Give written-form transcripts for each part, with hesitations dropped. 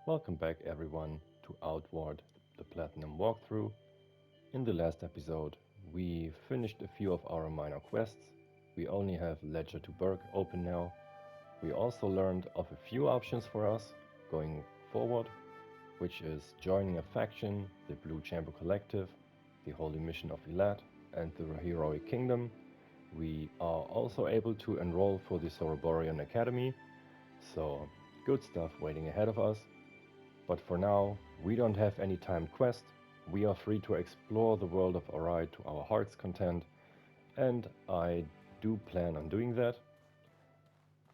Welcome back everyone to Outward, the Platinum walkthrough. In the last episode, we finished a few of our minor quests. We only have Ledger to Berg open now. We also learned of a few options for us going forward, which is joining a faction, the Blue Chamber Collective, the Holy Mission of Elat, and the Heroic Kingdom. We are also able to enroll for the Soroborian Academy, so good stuff waiting ahead of us. But for now, we don't have any timed quest. We are free to explore the world of Arai to our heart's content, and I do plan on doing that.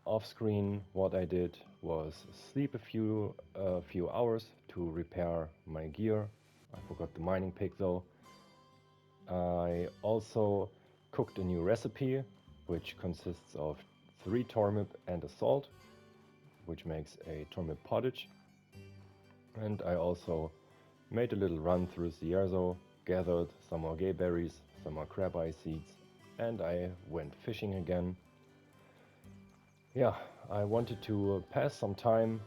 Off screen, what I did was sleep a few hours to repair my gear. I forgot the mining pick though. I also cooked a new recipe, which consists of 3 tormip and a salt, which makes a tormip pottage. And I also made a little run through Cierzo, gathered some more gay berries, some more crab eye seeds, and I went fishing again. Yeah, I wanted to pass some time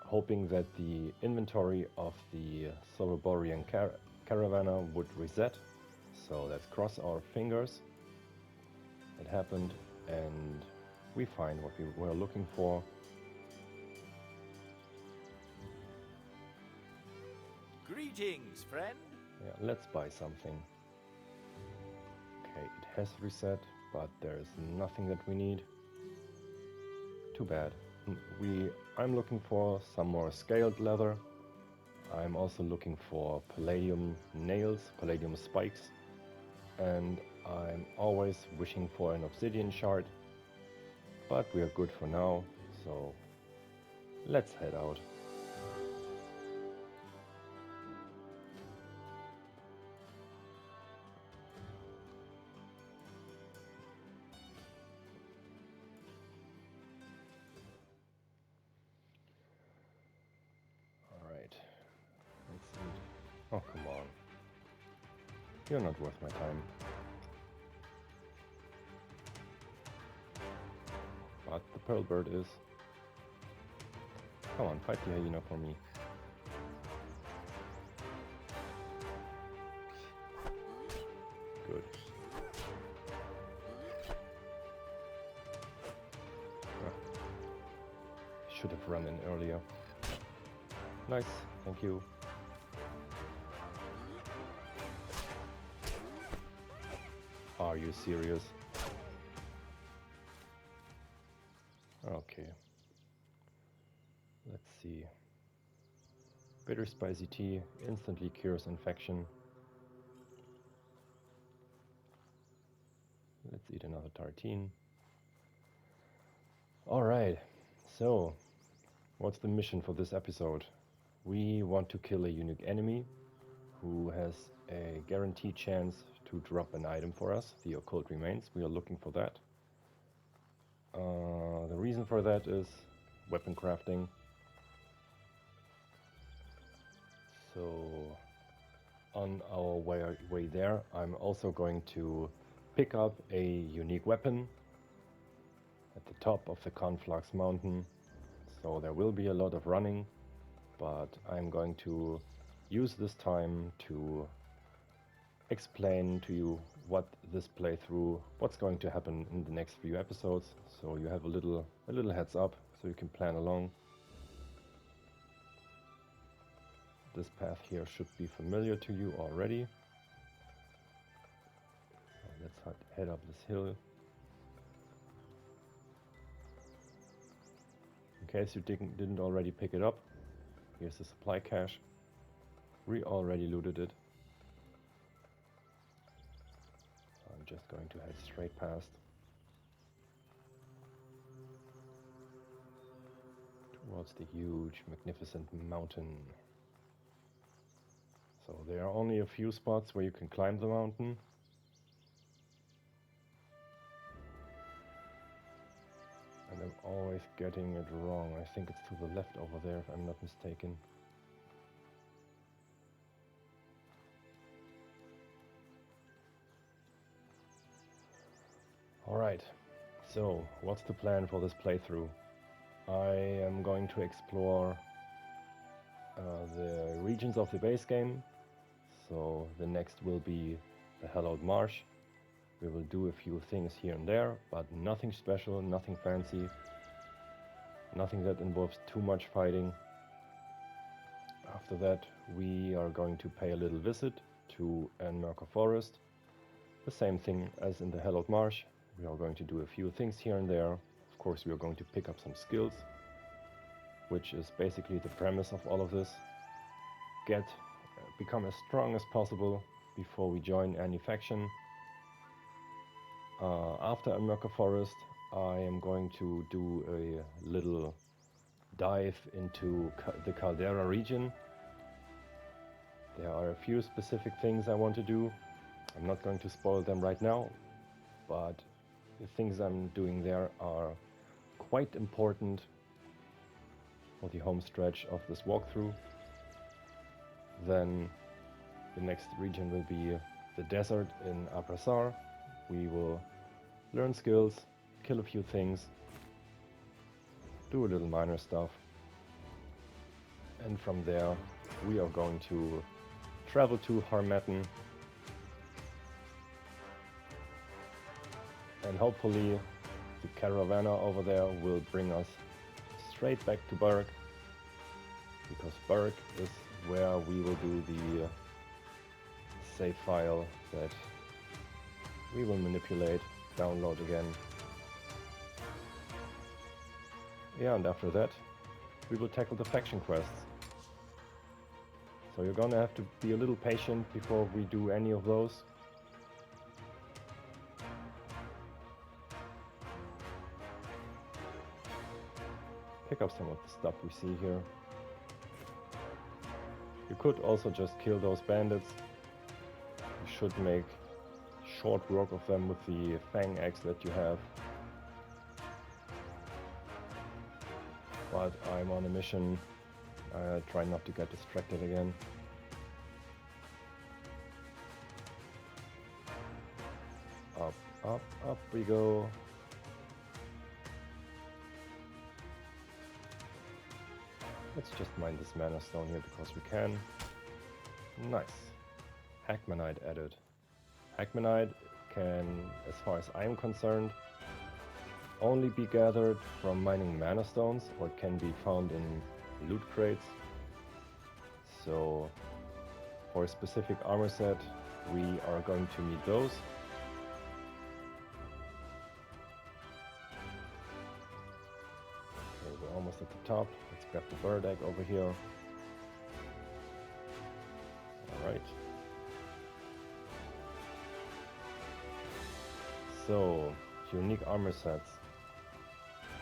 hoping that the inventory of the Soroborian Caravana would reset. So let's cross our fingers. It happened and we find what we were looking for. Greetings, friend. Yeah, let's buy something. Okay, it has reset, but there's nothing that we need. Too bad. I'm looking for some more scaled leather. I'm also looking for palladium nails, palladium spikes, and I'm always wishing for an obsidian shard. But we are good for now, so let's head out. Alright, let's see. Oh, come on. You're not worth my time. But the pearl bird is. Come on, fight the hyena for me. Good. Should have run in earlier. Nice, thank you. Are you serious? Okay. Let's see. Bitter spicy tea instantly cures infection. Let's eat another tartine. Alright, so what's the mission for this episode? We want to kill a unique enemy who has a guaranteed chance to drop an item for us, the occult remains. We are looking for that. The reason for that is weapon crafting. So on our way there, I'm also going to pick up a unique weapon at the top of the Conflux Mountain. So there will be a lot of running, but I'm going to use this time to explain to you what this playthrough, what's going to happen in the next few episodes, so you have a little heads up, so you can plan along. This path here should be familiar to you already. Let's head up this hill. In case you didn't already pick it up, here's the supply cache. We already looted it. I'm just going to head straight past. Towards the huge, magnificent mountain. So there are only a few spots where you can climb the mountain. And I'm always getting it wrong. I think it's to the left over there, if I'm not mistaken. Alright, so what's the plan for this playthrough? I am going to explore the regions of the base game. So the next will be the Hallowed Marsh. We will do a few things here and there, but nothing special, nothing fancy, nothing that involves too much fighting. After that, we are going to pay a little visit to Anmerker Forest. The same thing as in the Hallowed Marsh. We are going to do a few things here and there. Of course, we are going to pick up some skills, which is basically the premise of all of this. Become as strong as possible before we join any faction. After Anmerker Forest, I am going to do a little dive into the Caldera region. There are a few specific things I want to do. I'm not going to spoil them right now, but the things I'm doing there are quite important for the home stretch of this walkthrough. Then the next region will be the desert in Abrasar. We will learn skills, kill a few things, do a little minor stuff, and from there we are going to travel to Harmattan, and hopefully the caravana over there will bring us straight back to Burrow, because Burrow is where we will do the save file that we will manipulate, download again. Yeah, and after that we will tackle the faction quests. So you're gonna have to be a little patient before we do any of those. Pick up some of the stuff we see here. You could also just kill those bandits. You should make short work of them with the fang axe that you have. But I'm on a mission. I try not to get distracted again. Up, up, up we go. Let's just mine this mana stone here because we can. Nice. Hackmanite added. Hackmanite can, as far as I'm concerned, only be gathered from mining mana stones, or it can be found in loot crates. So for a specific armor set we are going to need those. Okay, we're almost at the top. Let's grab the bird egg over here. Alright. So, unique armor sets.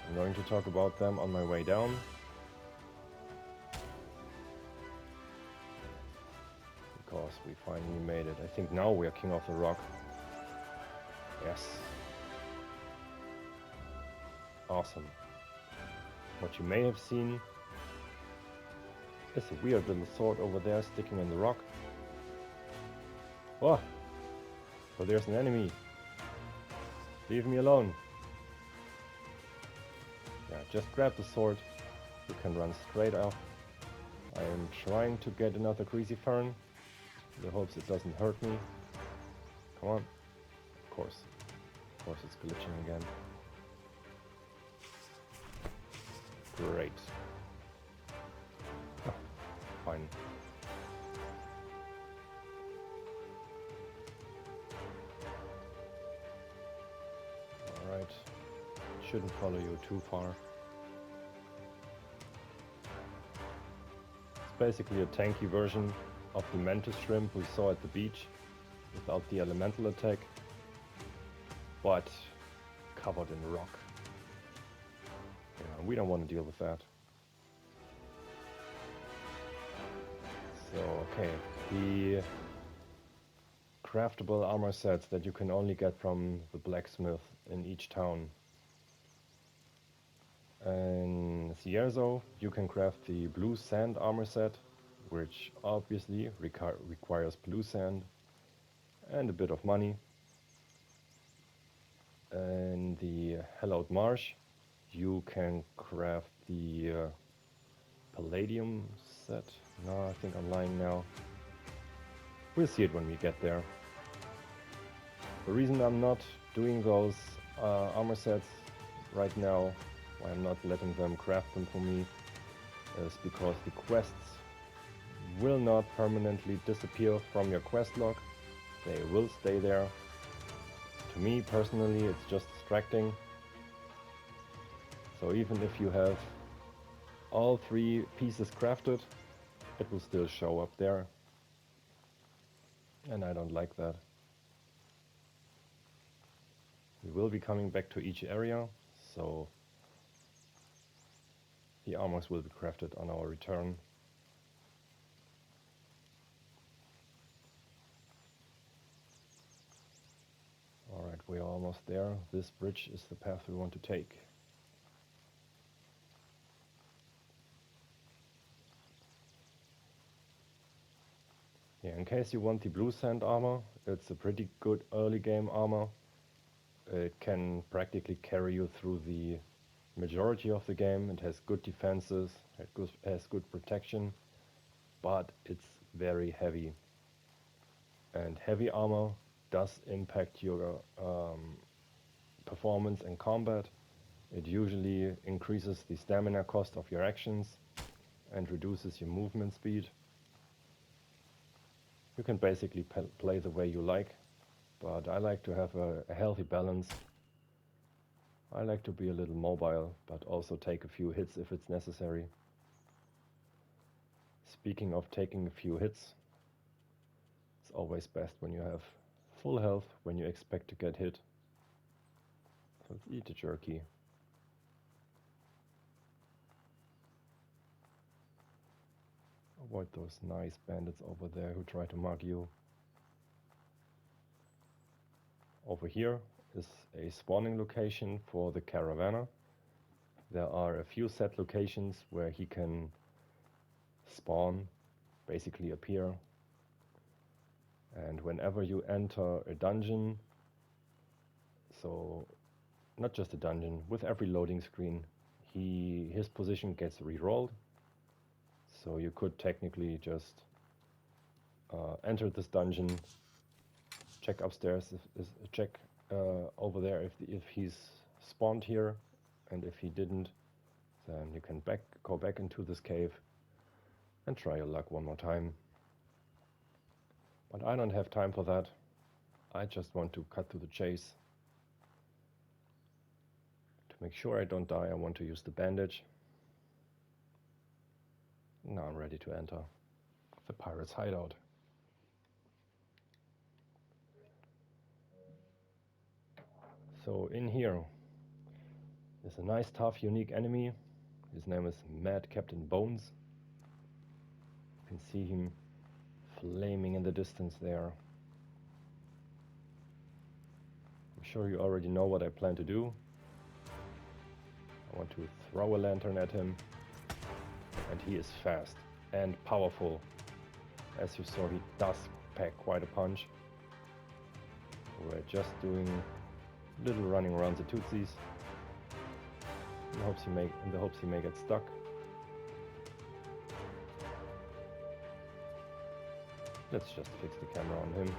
I'm going to talk about them on my way down. Because we finally made it. I think now we are king of the rock. Yes. Awesome. What you may have seen is a weird little sword over there sticking in the rock. Oh! So there's an enemy. Leave me alone. Yeah, just grab the sword. You can run straight off. I am trying to get another greasy fern in the hopes it doesn't hurt me. Come on. Of course it's glitching again. Great. Oh, fine. Alright. Shouldn't follow you too far. It's basically a tanky version of the mantis shrimp we saw at the beach, without the elemental attack, but covered in rock. Yeah, we don't want to deal with that. So, okay, the craftable armor sets that you can only get from the blacksmith in each town. In Cierzo, you can craft the blue sand armor set, which obviously requires blue sand and a bit of money. In the Hallowed Marsh, you can craft the Palladium that? No, I think I'm lying now. We'll see it when we get there. The reason I'm not doing those armor sets right now, why I'm not letting them craft them for me, is because the quests will not permanently disappear from your quest log. They will stay there. To me personally, it's just distracting. So even if you have all 3 pieces crafted, it will still show up there. And I don't like that. We will be coming back to each area, so the armors will be crafted on our return. Alright, we are almost there. This bridge is the path we want to take. Yeah, in case you want the blue sand armor, it's a pretty good early game armor. It can practically carry you through the majority of the game. It has good defenses, it has good protection, but it's very heavy. And heavy armor does impact your performance in combat. It usually increases the stamina cost of your actions and reduces your movement speed. You can basically play the way you like, but I like to have a healthy balance. I like to be a little mobile, but also take a few hits if it's necessary. Speaking of taking a few hits, it's always best when you have full health when you expect to get hit. So let's eat the jerky. Avoid those nice bandits over there who try to mug you. Over here is a spawning location for the Caravaner. There are a few set locations where he can spawn, basically appear. And whenever you enter a dungeon, so not just a dungeon, with every loading screen, his position gets re-rolled. So you could technically just enter this dungeon, check upstairs, check over there if he's spawned here, and if he didn't, then you can go back into this cave and try your luck one more time. But I don't have time for that. I just want to cut to the chase. To make sure I don't die, I want to use the bandage. Now I'm ready to enter the pirate's hideout. So in here is a nice, tough, unique enemy. His name is Mad Captain Bones. You can see him flaming in the distance there. I'm sure you already know what I plan to do. I want to throw a lantern at him, and he is fast and powerful. As you saw, he does pack quite a punch. We're just doing little running around the Tootsies in the hopes he may get stuck. Let's just fix the camera on him.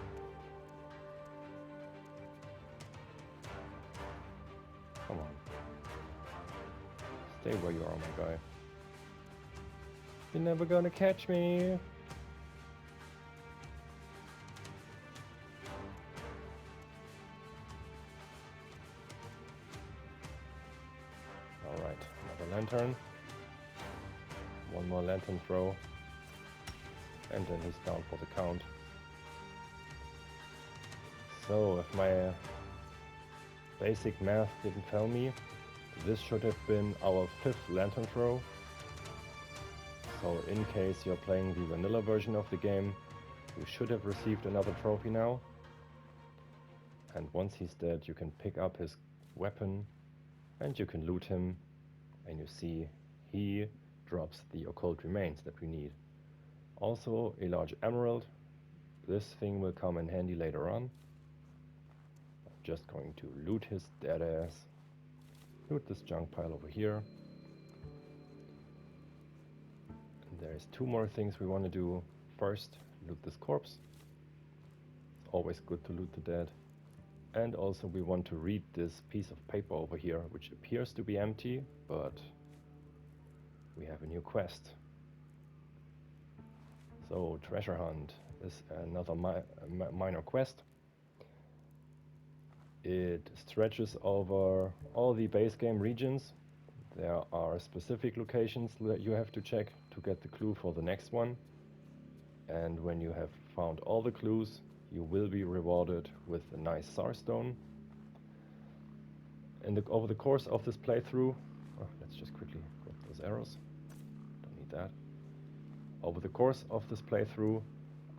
Come on. Stay where you are, my guy. You're never gonna catch me. Alright, another lantern. One more lantern throw. And then he's down for the count. So, if my basic math didn't fail me, this should have been our 5th lantern throw. So in case you're playing the vanilla version of the game, you should have received another trophy now. And once he's dead, you can pick up his weapon and you can loot him. And you see he drops the occult remains that we need. Also a large emerald. This thing will come in handy later on. I'm just going to loot his dead ass. Loot this junk pile over here. And there's There's two more things we want to do. First, loot this corpse. It's always good to loot the dead. And also we want to read this piece of paper over here, which appears to be empty, but we have a new quest. So, treasure hunt is another minor quest. It stretches over all the base game regions. There are specific locations that you have to check to get the clue for the next one. And when you have found all the clues, you will be rewarded with a nice Starstone. Over the course of this playthrough, let's just quickly grab those arrows. Don't need that. Over the course of this playthrough,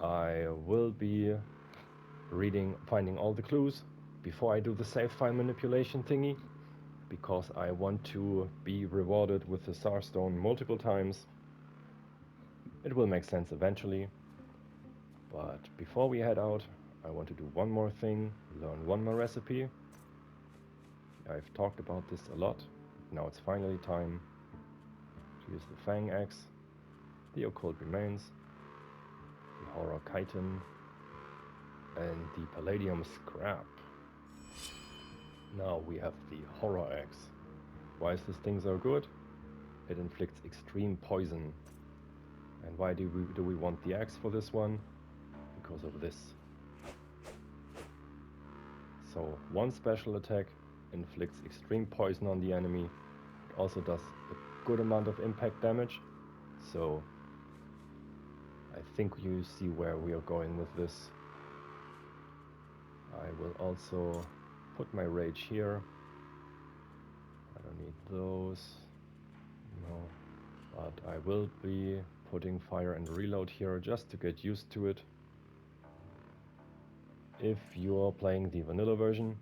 I will be finding all the clues before I do the save file manipulation thingy, because I want to be rewarded with the Starstone multiple times. It will make sense eventually, but before we head out, I want to do one more thing, learn one more recipe. I've talked about this a lot. Now it's finally time to use the Fang Axe, the Occult Remains, the Horror Chitin, and the Palladium Scrap. Now we have the Horror Axe. Why is this thing so good? It inflicts extreme poison. And why do we want the axe for this one? Because of this. So one special attack inflicts extreme poison on the enemy. It also does a good amount of impact damage. So I think you see where we are going with this. I will also put my rage here. I don't need those. No. But I will be putting fire and reload here just to get used to it. If you're playing the vanilla version,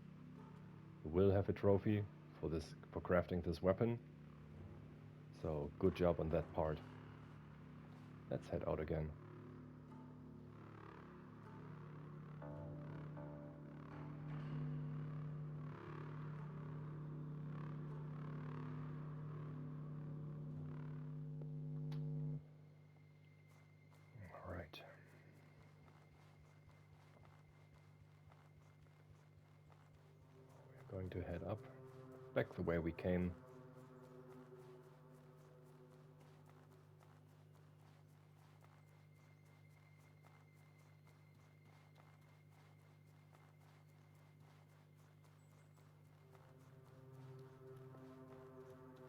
you will have a trophy for crafting this weapon. So good job on that part. Let's head out again. Alright. We're going to head up, back the way we came.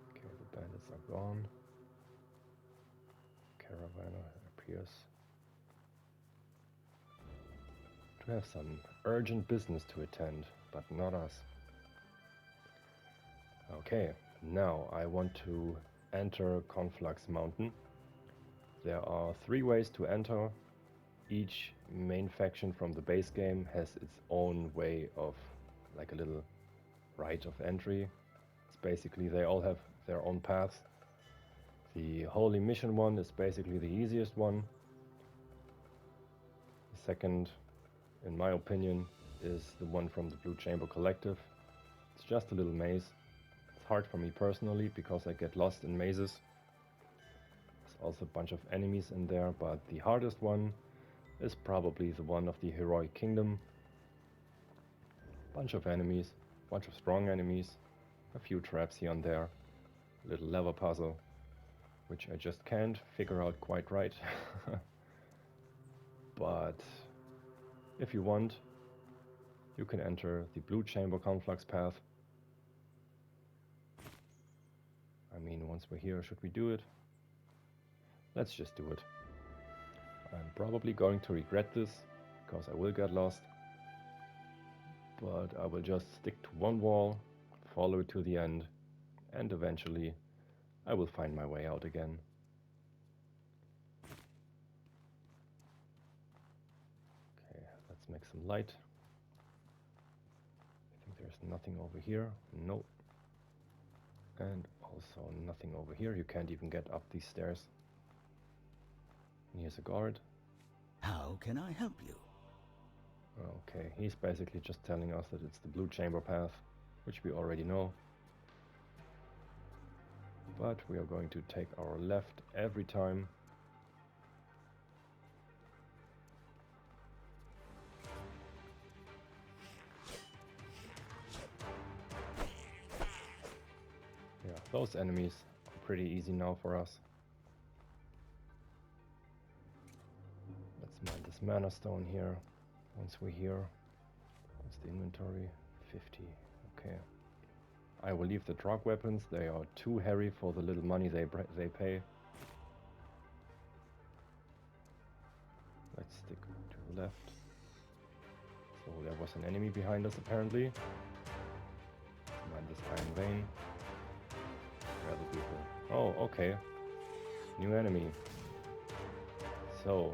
Okay, the bandits are gone. Caravanner appears to have some urgent business to attend, but not us. Okay, now I want to enter Conflux Mountain. There are 3 ways to enter. Each main faction from the base game has its own way of, like a little rite of entry. It's basically, they all have their own paths. The Holy Mission one is basically the easiest one. The second, in my opinion, is the one from the Blue Chamber Collective. It's just a little maze. It's hard for me personally because I get lost in mazes. There's also a bunch of enemies in there, but the hardest one is probably the one of the Heroic Kingdom. Bunch of enemies, bunch of strong enemies, a few traps here and there, a little lever puzzle, which I just can't figure out quite right. But if you want, you can enter the Blue Chamber Conflux path. I mean, once we're here, should we do it? Let's just do it. I'm probably going to regret this, because I will get lost. But I will just stick to one wall, follow it to the end, and eventually I will find my way out again. Okay, let's make some light. I think there's nothing over here. Nope. And also nothing over here. You can't even get up these stairs. And here's a guard. How can I help you? Okay, he's basically just telling us that it's the Blue Chamber path, which we already know. But we are going to take our left every time Those enemies are pretty easy now for us. Let's mine this mana stone here. Once we're here, what's the inventory? 50. Okay. I will leave the drug weapons. They are too hairy for the little money they pay. Let's stick to the left. So there was an enemy behind us apparently. Let's mine this iron vein. Where are the people? Oh, okay. New enemy. So,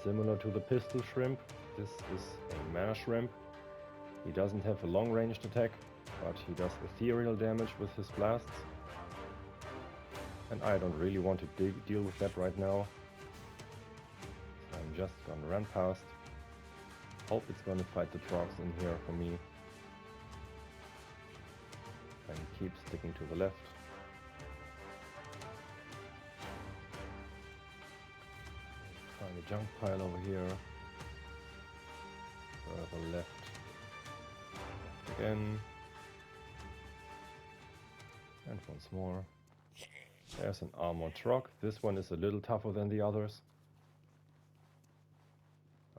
similar to the pistol shrimp, this is a mana shrimp. He doesn't have a long-ranged attack, but he does ethereal damage with his blasts. And I don't really want to deal with that right now. So I'm just gonna run past. Hope it's gonna fight the frogs in here for me. And keep sticking to the left. Find a junk pile over here. Further left. Left again. And once more. There's an armored truck. This one is a little tougher than the others.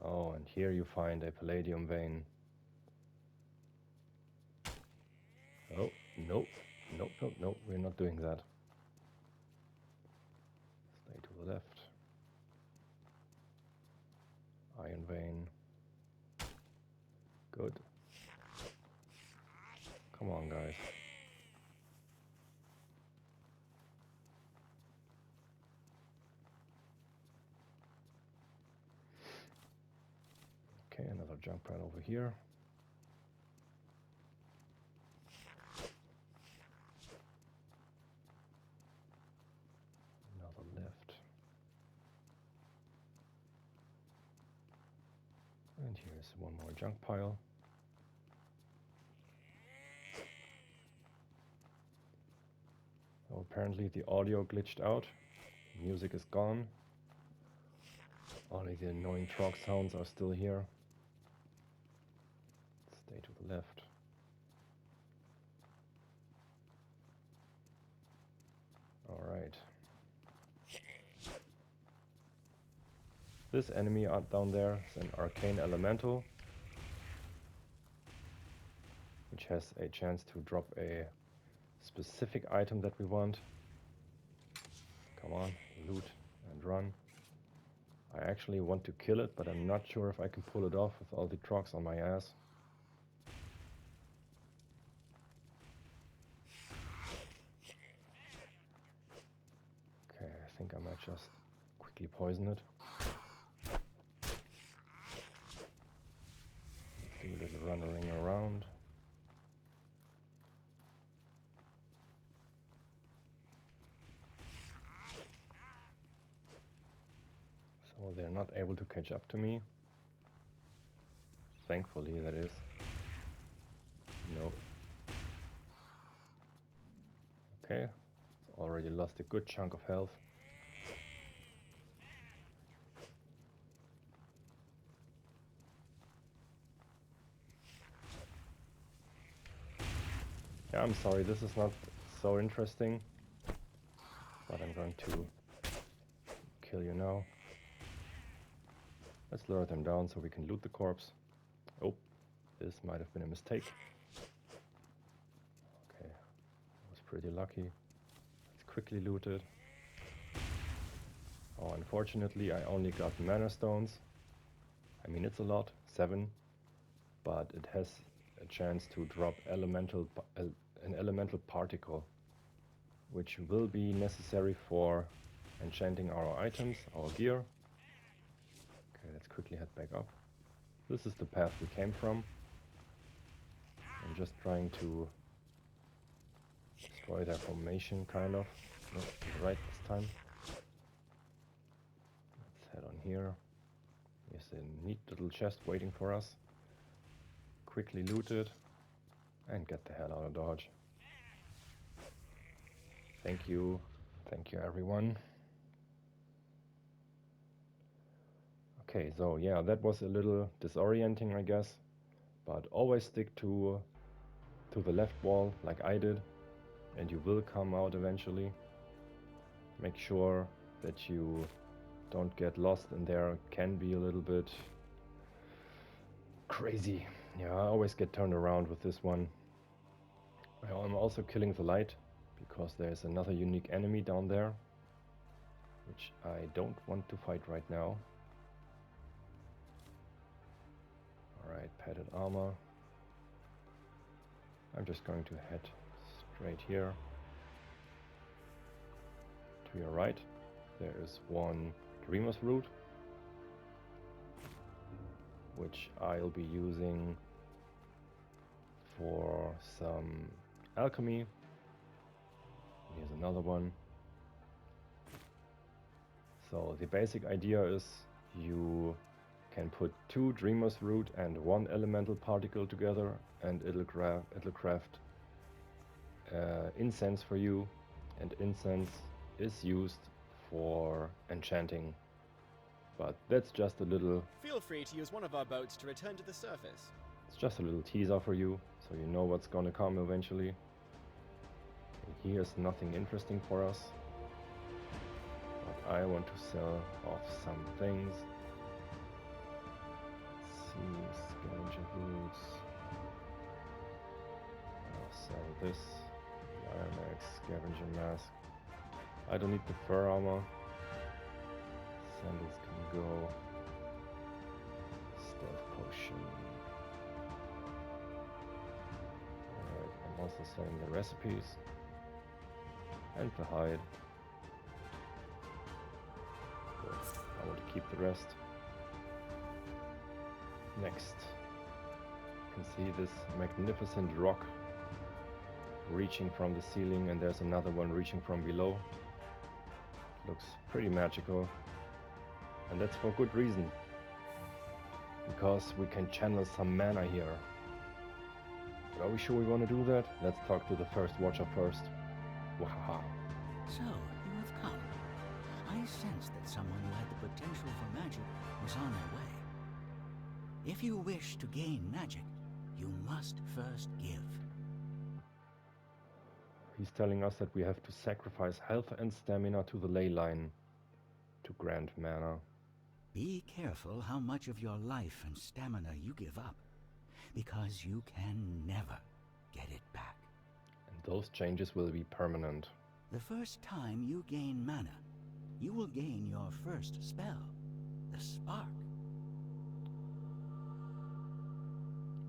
Oh, and here you find a palladium vein. Oh, nope. Nope, nope, nope. We're not doing that. Stay to the left. Iron vein. Good. Come on, guys. Okay, another jump pad over here. Another left. And here's one more junk pile. So apparently the audio glitched out. Music is gone. Only the annoying truck sounds are still here. Stay to the left. Alright. This enemy out down there is an arcane elemental, which has a chance to drop a specific item that we want. Come on, loot and run. I actually want to kill it, but I'm not sure if I can pull it off with all the trucks on my ass. Okay, I think I might just quickly poison it. Let's do a little running around. So they're not able to catch up to me. Thankfully, that is. Nope. Okay, already lost a good chunk of health. Yeah, I'm sorry, this is not so interesting, but I'm going to kill you now. Let's lure them down so we can loot the corpse. Oh, this might have been a mistake. Okay, I was pretty lucky. Let's quickly loot it. Oh, unfortunately, I only got mana stones. I mean, it's a lot, 7, but it has a chance to drop an elemental particle, which will be necessary for enchanting our items, our gear. Okay, let's quickly head back up. This is the path we came from. I'm just trying to destroy their formation, kind of. No, right this time. Let's head on here. There's a neat little chest waiting for us. Quickly loot it and get the hell out of Dodge. Thank you. Thank you, everyone. Okay, so yeah, that was a little disorienting, I guess, but always stick to the left wall like I did, and you will come out eventually. Make sure that you don't get lost in there. It can be a little bit crazy. Yeah, I always get turned around with this one. I'm also killing the light because there's another unique enemy down there, which I don't want to fight right now. Alright, padded armor. I'm just going to head straight here. To your right, there is one Dreamer's Root, which I'll be using for some alchemy. Here's another one. So the basic idea is you can put 2 Dreamer's Root and 1 elemental particle together, and it'll craft incense for you, and incense is used for enchanting. But that's just a little... Feel free to use one of our boats to return to the surface. It's just a little teaser for you, so you know what's gonna come eventually. Here's nothing interesting for us, but I want to sell off some things. Let's see, scavenger boots. I'll sell this, the Iron Axe, scavenger mask. I don't need the fur armor. Sandals can go. Stealth potion. Alright, I'm also selling the recipes. And the hide. Good. I want to keep the rest. Next. You can see this magnificent rock reaching from the ceiling, and there's another one reaching from below. Looks pretty magical. And that's for good reason. Because we can channel some mana here. But are we sure we want to do that? Let's talk to the first watcher first. Wahaha. So, you have come. I sensed that someone who had the potential for magic was on their way. If you wish to gain magic, you must first give. He's telling us that we have to sacrifice health and stamina to the ley line to grant mana. Be careful how much of your life and stamina you give up, because you can never get it back. And those changes will be permanent. The first time you gain mana, you will gain your first spell, the spark.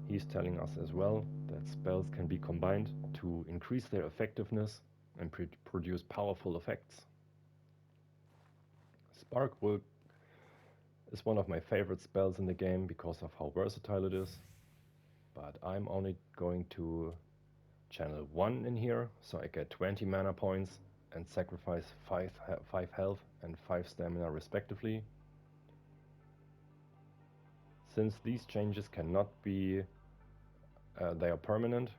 He's telling us as well that spells can be combined to increase their effectiveness and produce powerful effects. Spark is one of my favorite spells in the game because of how versatile it is, but I'm only going to channel 1 in here, so I get 20 mana points and sacrifice 5 health and 5 stamina respectively. Since these changes cannot be, they are permanent,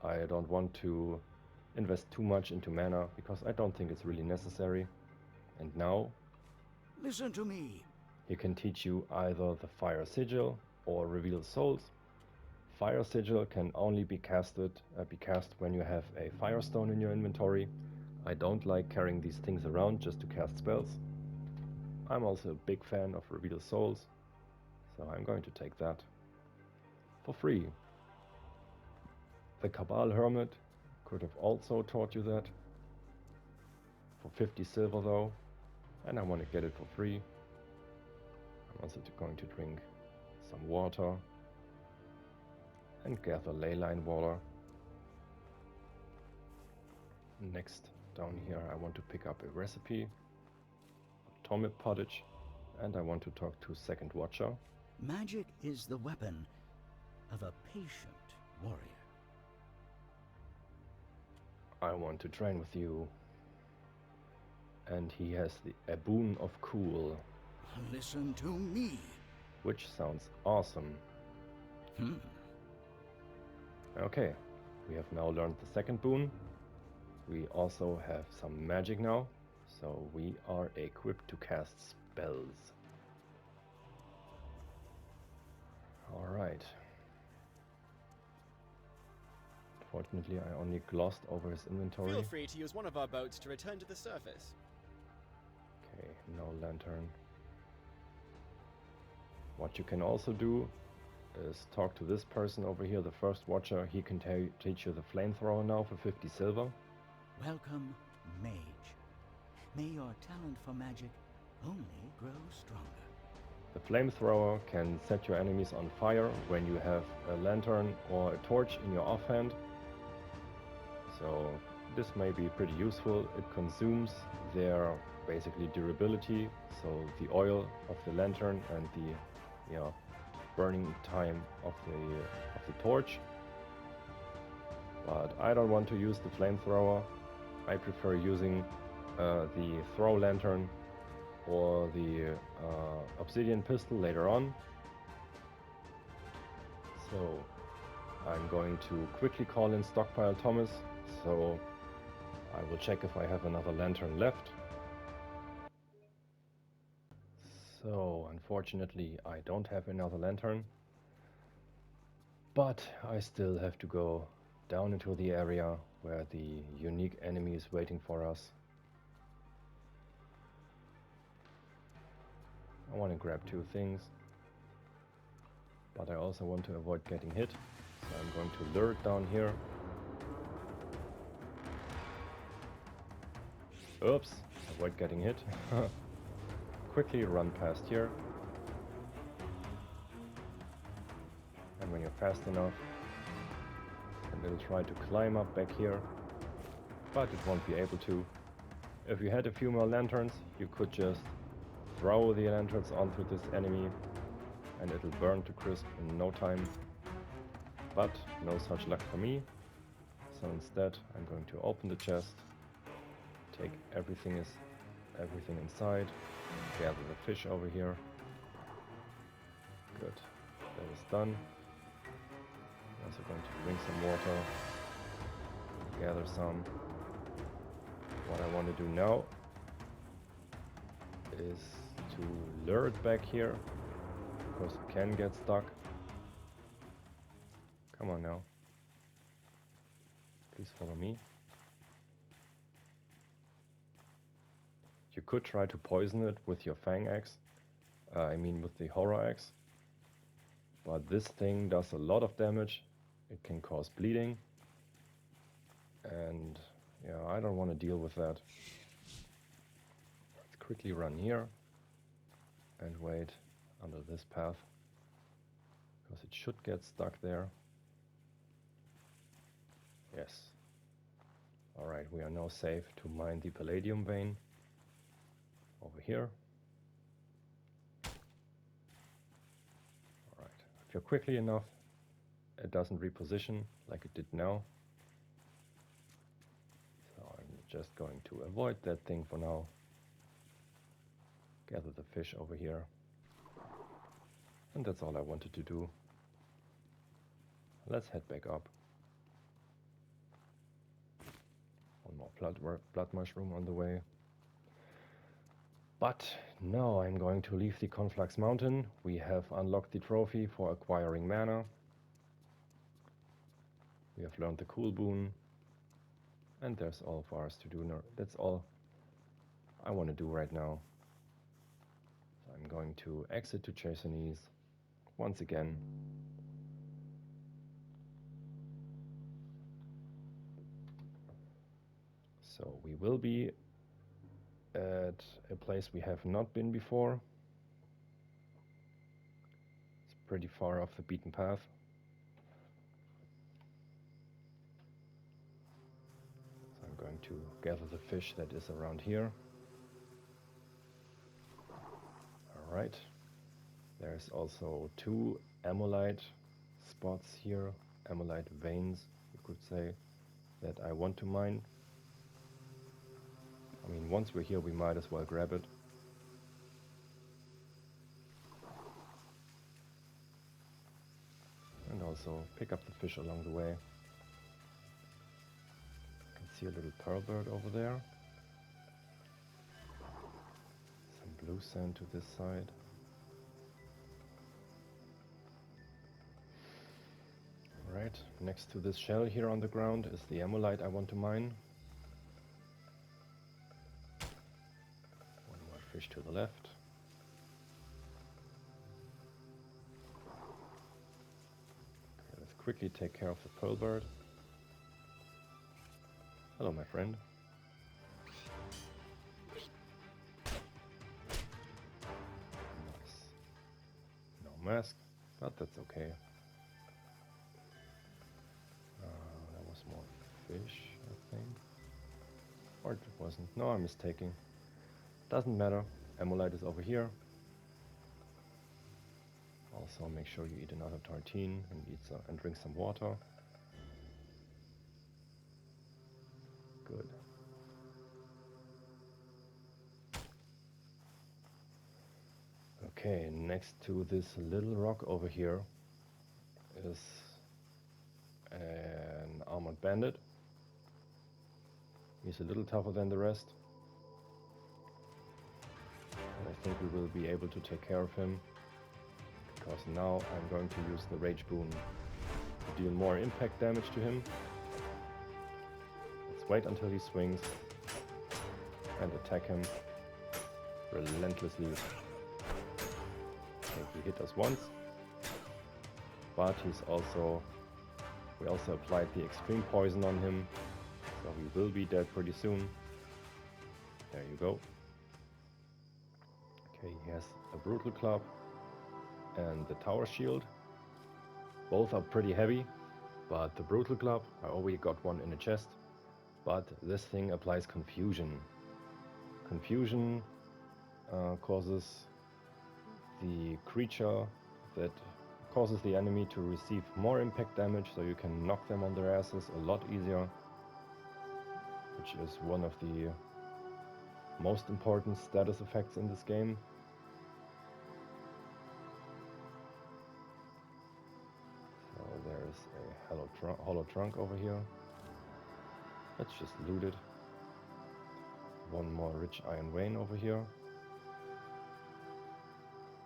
I don't want to invest too much into mana because I don't think it's really necessary. And now, Listen to me. he can teach you either the Fire Sigil or Reveal Souls. Fire Sigil can only be cast when you have a Firestone in your inventory. I don't like carrying these things around just to cast spells. I'm also a big fan of Reveal Souls, so I'm going to take that for free. The Cabal Hermit could have also taught you that for 50 silver though, and I want to get it for free. I'm also going to drink some water and gather leyline water. Next, down here I want to pick up a recipe, atomic pottage, and I want to talk to second watcher. Magic is the weapon of a patient warrior. I want to train with you. And he has a boon of cool. Listen to me. Which sounds awesome. Okay, we have now learned the second boon. We also have some magic now, so we are equipped to cast spells. Alright. Unfortunately, I only glossed over his inventory. Feel free to use one of our boats to return to the surface. Okay, no lantern. What you can also do is talk to this person over here, the first watcher. He can teach you the flamethrower now for 50 silver. Welcome, mage. May your talent for magic only grow stronger. The flamethrower can set your enemies on fire when you have a lantern or a torch in your offhand. So this may be pretty useful. It consumes their basically durability, so the oil of the lantern and the burning time of the torch. But I don't want to use the flamethrower. I prefer using the throw lantern or the obsidian pistol later on. So I'm going to quickly call in Stockpile Thomas, so I will check if I have another lantern left. So unfortunately I don't have another lantern, but I still have to go down into the area where the unique enemy is waiting for us. I want to grab 2 things, but I also want to avoid getting hit, so I'm going to lure it down here. Oops, avoid getting hit. Quickly run past here, and when you're fast enough, and it'll try to climb up back here, but it won't be able to. If you had a few more lanterns, you could just throw the lanterns onto this enemy and it'll burn to crisp in no time, but no such luck for me. So instead I'm going to open the chest, take everything inside, gather the fish over here. Good, that is done. I'm also going to drink some water, gather some. What I want to do now is to lure it back here, because it can get stuck. Come on now. Please follow me. You could try to poison it with your fang axe. With the horror axe. But this thing does a lot of damage. It can cause bleeding. And yeah, I don't want to deal with that. Let's quickly run here and wait under this path, because it should get stuck there. Yes. Alright, we are now safe to mine the Palladium vein over here. Alright, if you're quickly enough, it doesn't reposition like it did now. So I'm just going to avoid that thing for now. Gather the fish over here. And that's all I wanted to do. Let's head back up. One more blood mushroom on the way. But now I'm going to leave the Conflux Mountain. We have unlocked the trophy for acquiring mana. We have learned the cool boon. And there's all for us to do now. That's all I want to do right now. So I'm going to exit to Chersonese once again. So we will be at a place we have not been before. It's pretty far off the beaten path. So I'm going to gather the fish that is around here. Alright. There's also 2 ammonite spots here, ammonite veins, you could say, that I want to mine. Once we're here, we might as well grab it. And also pick up the fish along the way. I can see a little pearl bird over there. Some blue sand to this side. Alright, Alright, next to this shell here on the ground is the ammonite I want to mine. One more fish to the left. Okay, let's quickly take care of the pearl bird. Hello, my friend. Nice. No mask, but that's okay. There was more fish, I think. Or it wasn't. No, I'm mistaken. Doesn't matter. Ammonite is over here. Also, make sure you eat another tartine and and drink some water. Good. Okay, next to this little rock over here is an armored bandit. He's a little tougher than the rest. And I think we will be able to take care of him, because now I'm going to use the Rage Boon to deal more impact damage to him. Let's wait until he swings and attack him relentlessly. Okay, he hit us once, but we also applied the extreme poison on him, so he will be dead pretty soon. There you go. Okay, he has a brutal club and the tower shield. Both are pretty heavy, but the brutal club, I already got one in the chest, but this thing applies confusion. Confusion causes the creature that causes the enemy to receive more impact damage, so you can knock them on their asses a lot easier, which is one of the most important status effects in this game. So there is a hollow trunk over here. Let's just loot it. One more rich iron vein over here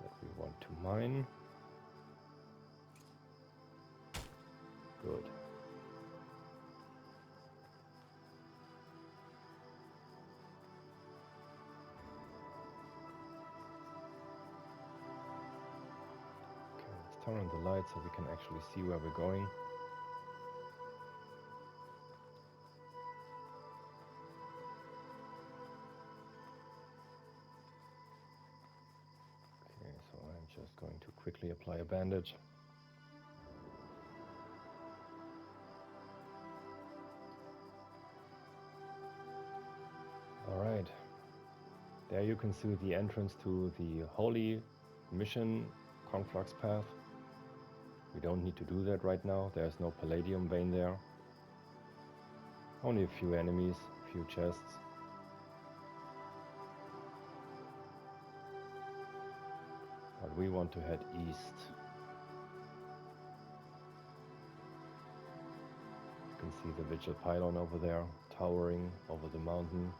that we want to mine. Good. Okay, let's turn on the light so we can actually see where we're going. Okay, so I'm just going to quickly apply a bandage. Alright, there you can see the entrance to the holy mission Conflux path. We don't need to do that right now, there's no palladium vein there. Only a few enemies, a few chests. But we want to head east. You can see the vigil pylon over there, towering over the mountain.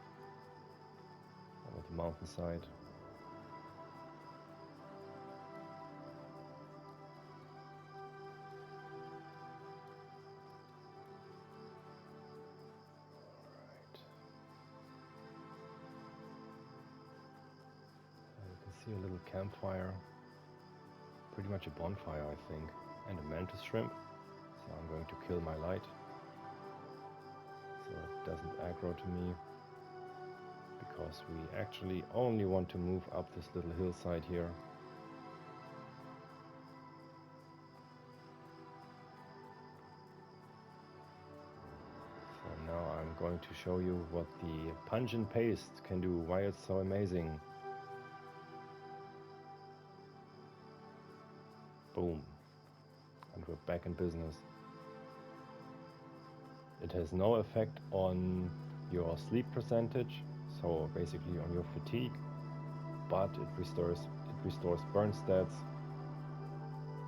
Over the mountainside. Alright. You can see a little campfire. Pretty much a bonfire, I think. And a mantis shrimp. So I'm going to kill my light, so it doesn't aggro to me. Because we actually only want to move up this little hillside here. So now I'm going to show you what the pungent paste can do, why it's so amazing. Boom. And we're back in business. It has no effect on your sleep percentage, so basically on your fatigue, but it restores burn stats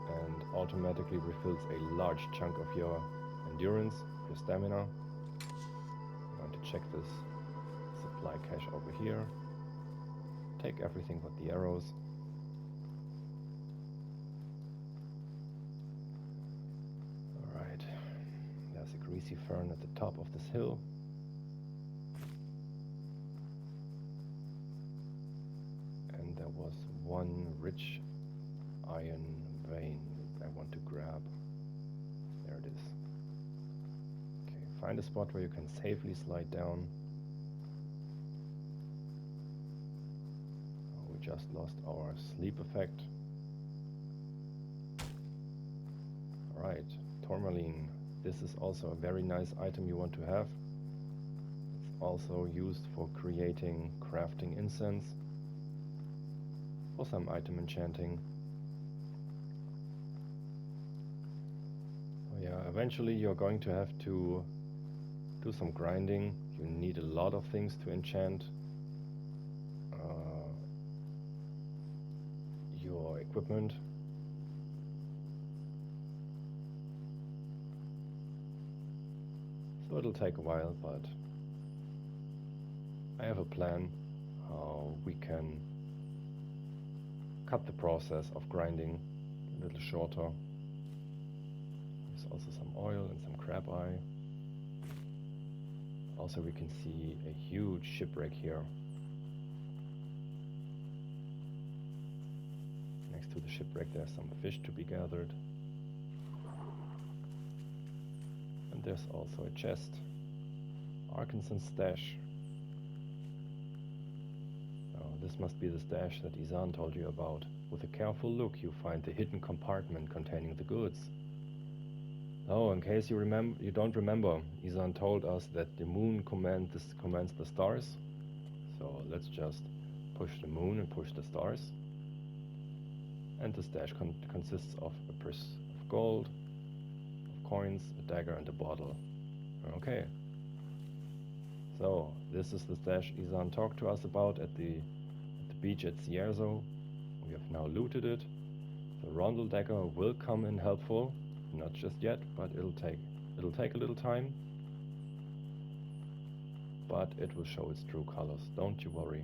and automatically refills a large chunk of your endurance, your stamina. I'm going to check this supply cache over here. Take everything but the arrows. Alright. We see Fern at the top of this hill. And there was one rich iron vein I want to grab. There it is. Okay, find a spot where you can safely slide down. Oh, we just lost our sleep effect. Alright, tourmaline. This is also a very nice item you want to have. It's also used for creating crafting incense, for some item enchanting. Oh yeah, eventually you're going to have to do some grinding. You need a lot of things to enchant your equipment. So it'll take a while, but I have a plan how we can cut the process of grinding a little shorter. There's also some oil and some crab eye. Also we can see a huge shipwreck here. Next to the shipwreck there's some fish to be gathered. And there's also a chest. Argenson stash. Oh, this must be the stash that Izan told you about. With a careful look you find the hidden compartment containing the goods. Oh, in case you don't remember, Izan told us that the moon commands the stars. So let's just push the moon and push the stars. And the stash consists of a purse of gold, of coins, a dagger and a bottle. Okay. So this is the stash Izan talked to us about at the beach at Cierzo. We have now looted it. The rondel dagger will come in helpful. Not just yet, but it'll take a little time. But it will show its true colors, don't you worry.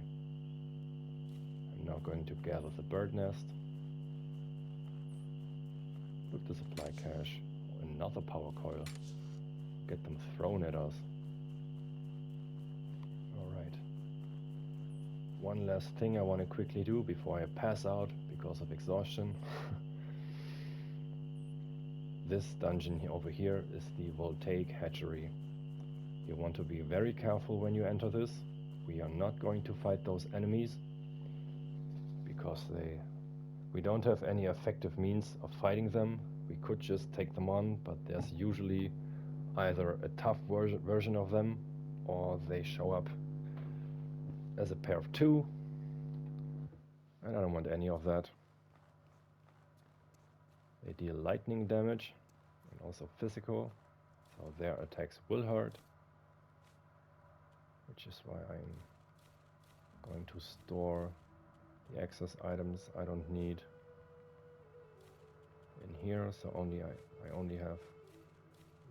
I'm now going to gather the bird nest. Look, the supply cache. Another power coil. Get them thrown at us. Alright. One last thing I want to quickly do before I pass out because of exhaustion. This dungeon over here is the Voltaic Hatchery. You want to be very careful when you enter this. We are not going to fight those enemies because we don't have any effective means of fighting them. We could just take them on, but there's usually either a tough version of them or they show up as a pair of two. And I don't want any of that. They deal lightning damage and also physical, so their attacks will hurt, which is why I'm going to store the excess items I don't need in here, so I only have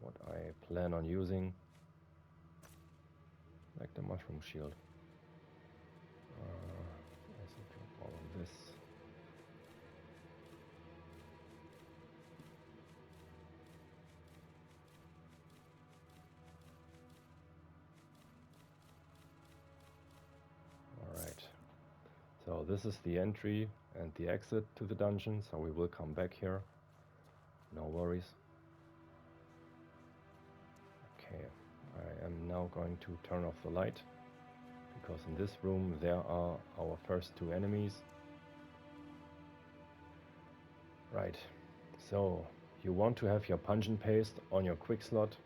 what I plan on using, like the mushroom shield. Also drop all of this. So this is the entry and the exit to the dungeon, so we will come back here. No worries. Okay, I am now going to turn off the light, because in this room there are our first two enemies. Right, so you want to have your pungent paste on your quick slot,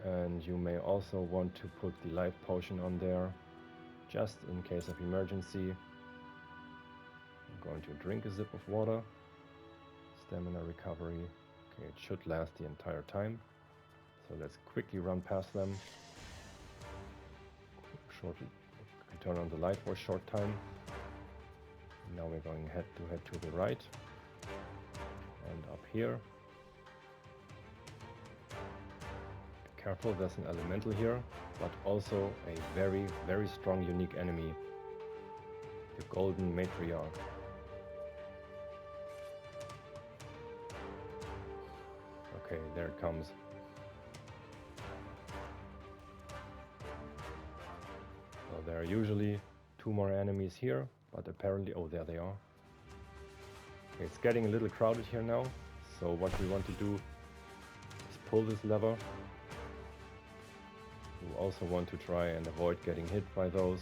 and you may also want to put the life potion on there, just in case of emergency. I'm going to drink a sip of water. Stamina recovery. Okay, it should last the entire time. So let's quickly run past them. Shortly, turn on the light for a short time. Now we're going to head to the right. And up here. Be careful, there's an elemental here, but also a very, very strong unique enemy. The Golden Matriarch. Okay, there it comes. There are usually 2 more enemies here, but apparently... Oh, there they are. Okay, it's getting a little crowded here now, so what we want to do is pull this lever. We also want to try and avoid getting hit by those.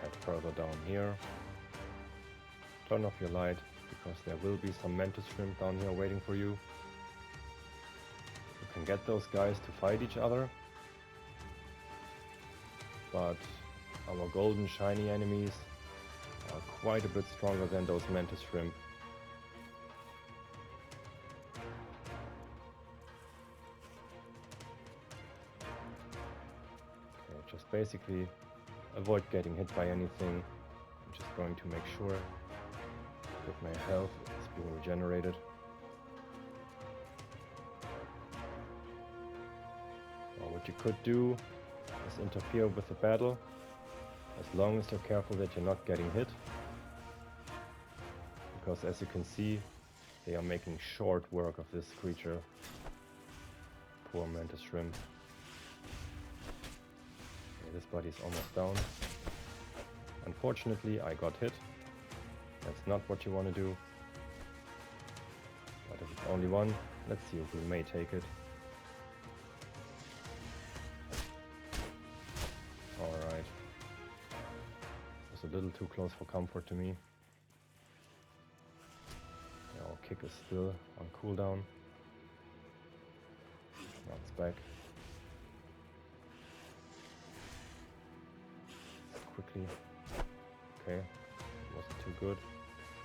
Head further down here. Turn off your light, because there will be some mantis shrimp down here waiting for you. You can get those guys to fight each other, but our golden shiny enemies are quite a bit stronger than those mantis shrimp. Okay, just basically avoid getting hit by anything. I'm just going to make sure that my health is being regenerated. Well, what you could do is interfere with the battle, as long as you're careful that you're not getting hit. Because as you can see, they are making short work of this creature. Poor mantis shrimp. Okay, this body's almost down. Unfortunately, I got hit. That's not what you want to do. But if it's only one, let's see if we may take it. Alright. It's a little too close for comfort to me. Yeah, our kick is still on cooldown. Now it's back. Quickly. Okay, wasn't too good.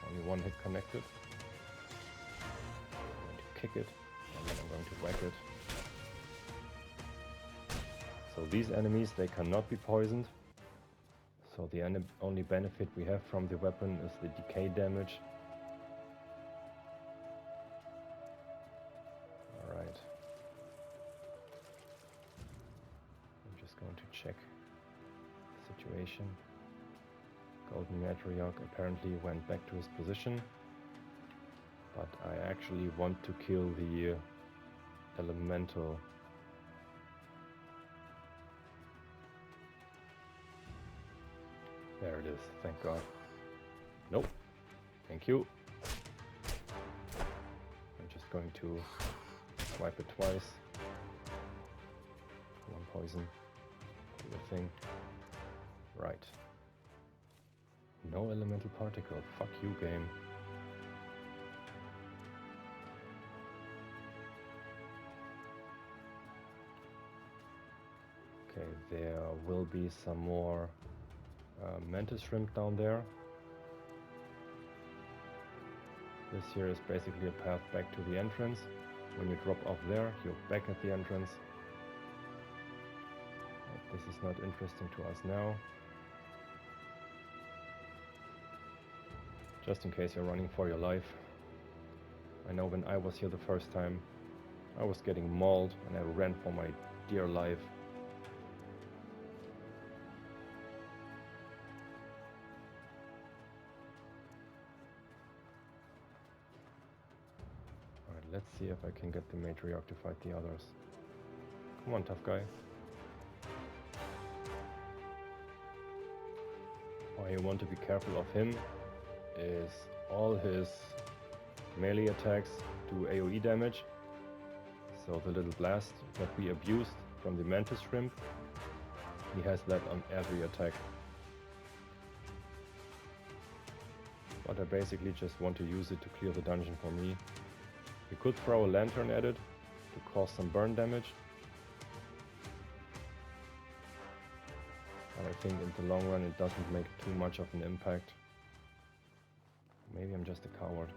Only one hit connected. I'm going to kick it, and then I'm going to whack it. So these enemies, they cannot be poisoned. So the only benefit we have from the weapon is the decay damage. Alright. I'm just going to check the situation. Golden Matriarch apparently went back to his position, but I actually want to kill the elemental. There it is, thank God. Nope, thank you. I'm just going to swipe it twice. One poison, do the thing. Right. No elemental particle. Fuck you, game. Okay, there will be some more mantis shrimp down there. This here is basically a path back to the entrance. When you drop off there, you're back at the entrance. But this is not interesting to us now. Just in case you're running for your life. I know when I was here the first time, I was getting mauled and I ran for my dear life. Alright, let's see if I can get the matriarch to fight the others. Come on, tough guy. Why you want to be careful of him is all his melee attacks do AoE damage, so the little blast that we abused from the mantis shrimp, he has that on every attack. But I basically just want to use it to clear the dungeon for me. You could throw a lantern at it to cause some burn damage, but I think in the long run it doesn't make too much of an impact. Maybe I'm just a coward.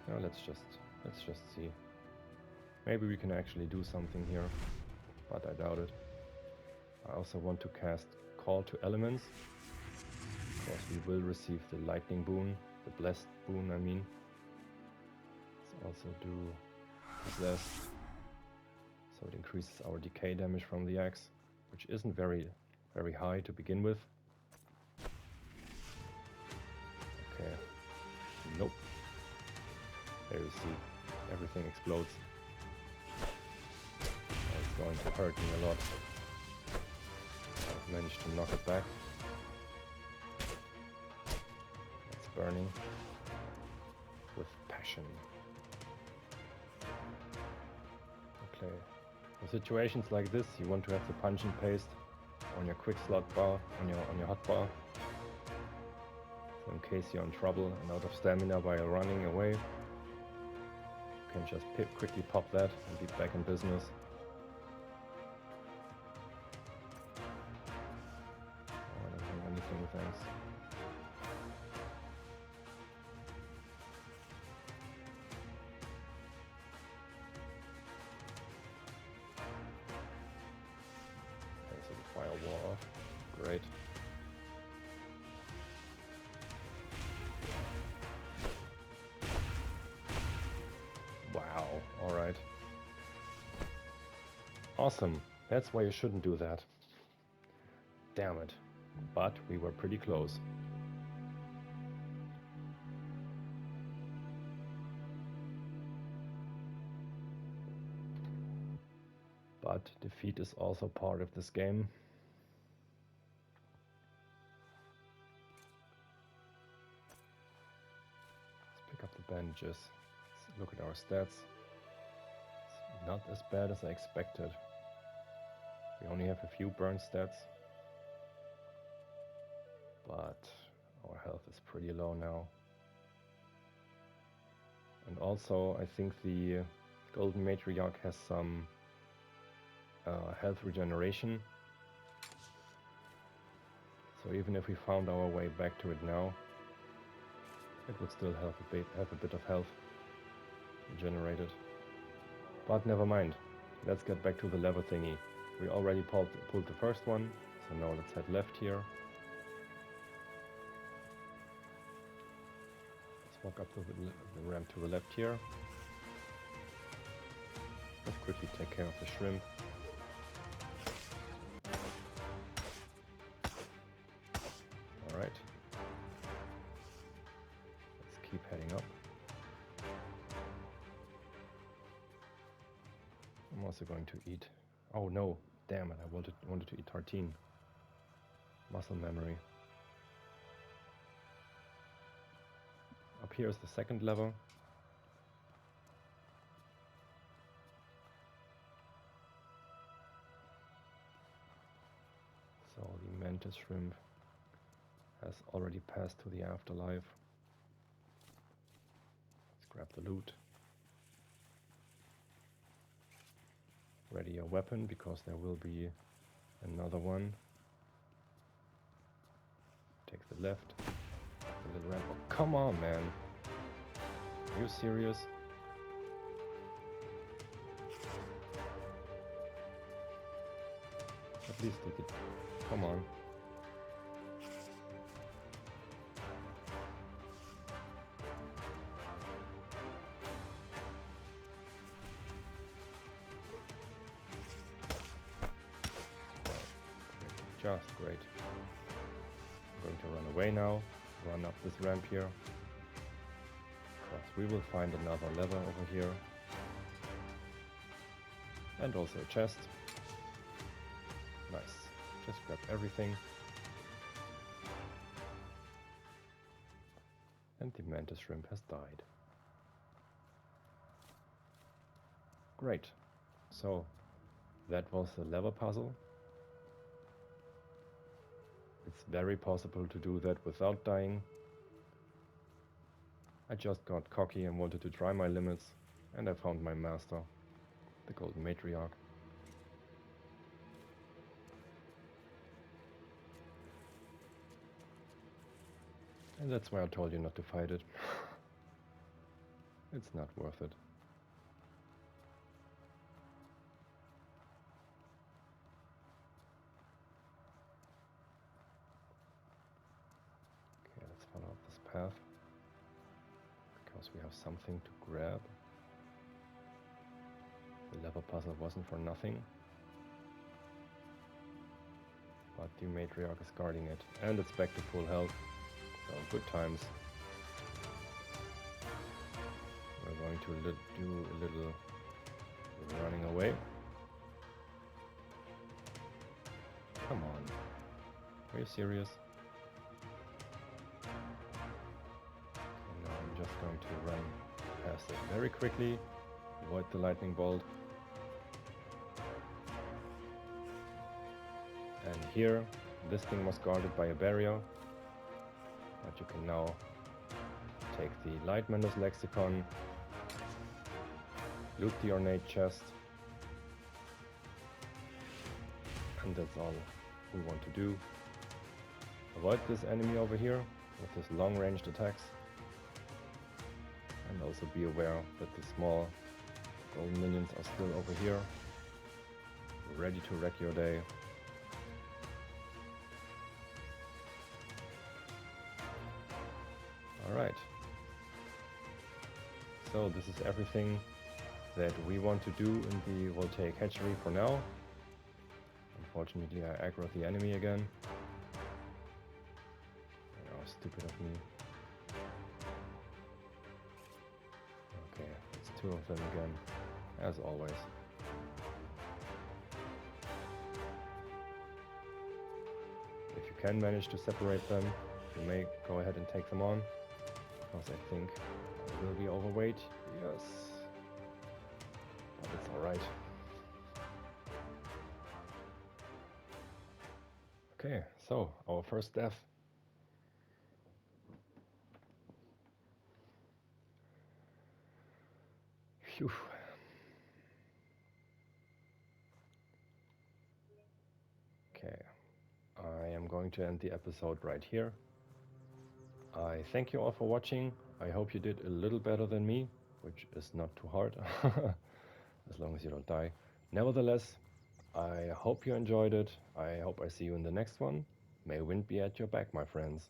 No, let's just see. Maybe we can actually do something here, but I doubt it. I also want to cast Call to Elements, because we will receive the lightning boon, the blessed boon I mean. Let's also do Possessed, so it increases our decay damage from the axe, which isn't very high to begin with. Okay. Nope. There you see, everything explodes. going to hurt me a lot. I've managed to knock it back. It's burning with passion. Okay. In situations like this, you want to have the punch and paste on your quick slot bar, on your hot bar. So in case you're in trouble and out of stamina while running away, you can just quickly pop that and be back in business. Oh, I don't have anything, thanks. Okay, so the fire wore off. Great. Wow, alright. Awesome. That's why you shouldn't do that. Damn it. But we were pretty close. But defeat is also part of this game. Let's pick up the bandages. Let's look at our stats. It's not as bad as I expected. We only have a few burn stats. But our health is pretty low now. And also, I think the Golden Matriarch has some health regeneration. So even if we found our way back to it now, it would still have a bit of health regenerated. But never mind. Let's get back to the lever thingy. We already pulled the first one, so now let's head left here. Let's walk up to the ramp to the left here. Let's quickly take care of the shrimp. Alright. Let's keep heading up. I'm also going to eat. Oh no, damn it, I wanted to eat tartine. Muscle memory. Up here is the second lever. So the mantis shrimp has already passed to the afterlife. Let's grab the loot. Ready your weapon, because there will be another one. Take the left. The little ramp. Oh, come on, man. Are you serious? At least take it. Come on. Just great. I'm going to run away now. Run up this ramp here. Because we will find another lever over here. And also a chest. Nice. Just grab everything. And the mantis shrimp has died. Great. So, that was the lever puzzle. It's very possible to do that without dying. I just got cocky and wanted to try my limits, and I found my master, the Golden Matriarch. And that's why I told you not to fight it. It's not worth it. Okay, let's follow up this path, because we have something to grab. The lever puzzle wasn't for nothing. But the Matriarch is guarding it, and it's back to full health. So good times. We're going to do a little running away. Are you serious? Okay, now I'm just going to run past it very quickly, avoid the lightning bolt. And here, this thing was guarded by a barrier, but you can now take the Light Mender's Lexicon, loot the ornate chest, and that's all we want to do. Avoid this enemy over here with his long-ranged attacks, and also be aware that the small golden minions are still over here, ready to wreck your day. Alright, so this is everything that we want to do in the Voltaic Hatchery for now. Unfortunately, I aggroed the enemy again. Oh, stupid of me. Okay, it's two of them again, as always. If you can manage to separate them, you may go ahead and take them on, because I think I will be overweight. Yes, but it's alright. Okay, so our first death. Phew. Okay, I am going to end the episode right here. I thank you all for watching. I hope you did a little better than me, which is not too hard, as long as you don't die. Nevertheless, I hope you enjoyed it. I hope I see you in the next one. May wind be at your back, my friends.